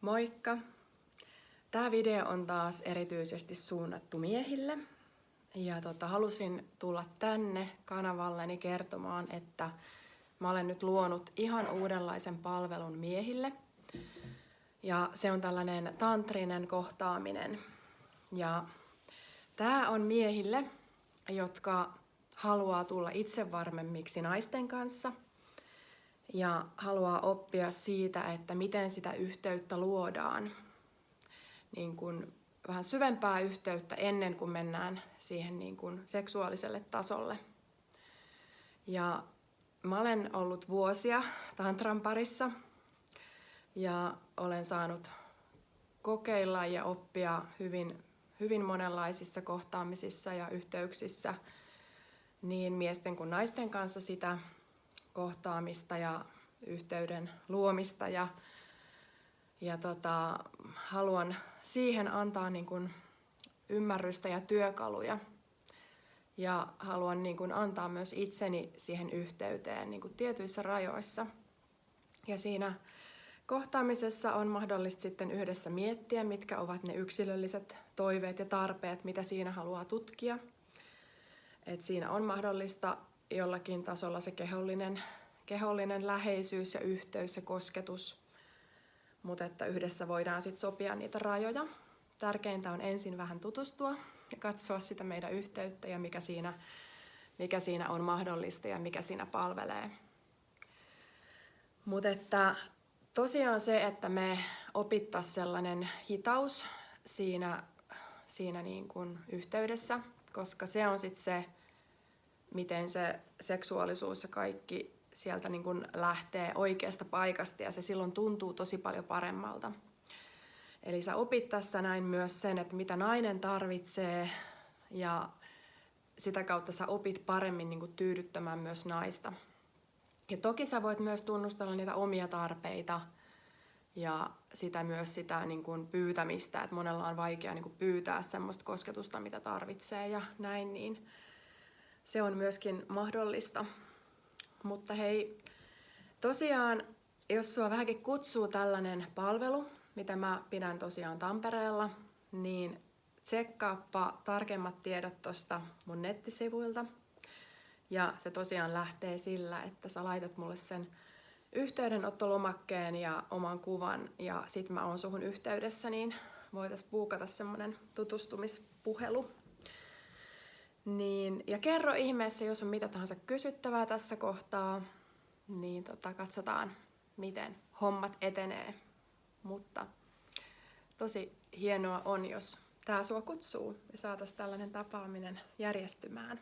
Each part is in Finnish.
Moikka! Tämä video on taas erityisesti suunnattu miehille. Ja halusin tulla tänne kanavalleni kertomaan, että mä olen nyt luonut ihan uudenlaisen palvelun miehille. Ja se on tällainen tantrinen kohtaaminen. Ja tämä on miehille, jotka haluaa tulla itsevarmemmiksi naisten kanssa. Ja haluaa oppia siitä, että miten sitä yhteyttä luodaan. Niin kuin vähän syvempää yhteyttä ennen kuin mennään siihen niin kuin seksuaaliselle tasolle. Ja mä olen ollut vuosia tantran parissa ja olen saanut kokeilla ja oppia hyvin monenlaisissa kohtaamisissa ja yhteyksissä niin miesten kuin naisten kanssa sitä kohtaamista ja yhteyden luomista ja haluan siihen antaa niin kuin ymmärrystä ja työkaluja ja haluan niin kuin antaa myös itseni siihen yhteyteen niin kuin tietyissä rajoissa. Ja siinä kohtaamisessa on mahdollista sitten yhdessä miettiä, mitkä ovat ne yksilölliset toiveet ja tarpeet, mitä siinä haluaa tutkia. Et siinä on mahdollista jollakin tasolla se kehollinen läheisyys ja yhteys ja kosketus, mutta että yhdessä voidaan sitten sopia niitä rajoja. Tärkeintä on ensin vähän tutustua ja katsoa sitä meidän yhteyttä ja mikä siinä on mahdollista ja mikä siinä palvelee. Mutta että tosiaan se, että me opittaisiin sellainen hitaus siinä niin kuin yhteydessä, koska se on sitten se, miten se seksuaalisuus ja kaikki sieltä niin kuin lähtee oikeasta paikasta ja se silloin tuntuu tosi paljon paremmalta. Eli sä opit tässä näin myös sen, että mitä nainen tarvitsee ja sitä kautta sä opit paremmin niin kuin tyydyttämään myös naista. Ja toki sä voit myös tunnustella niitä omia tarpeita ja sitä niin kuin pyytämistä, että monella on vaikea niin kuin pyytää semmoista kosketusta, mitä tarvitsee ja näin, niin se on myöskin mahdollista. Mutta hei, tosiaan, jos sua vähänkin kutsuu tällainen palvelu, mitä mä pidän tosiaan Tampereella, niin tsekkaappa tarkemmat tiedot tuosta mun nettisivuilta. Ja se tosiaan lähtee sillä, että sä laitat mulle sen yhteydenottolomakkeen ja oman kuvan ja sit mä oon suhun yhteydessä, niin voitais buukata semmonen tutustumispuhelu. Ja kerro ihmeessä, jos on mitä tahansa kysyttävää tässä kohtaa, niin katsotaan, miten hommat etenee. Mutta tosi hienoa on, jos tää sua kutsuu ja saataisiin tällainen tapaaminen järjestymään.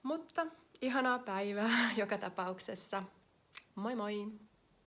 Mutta ihanaa päivää joka tapauksessa. Moi moi!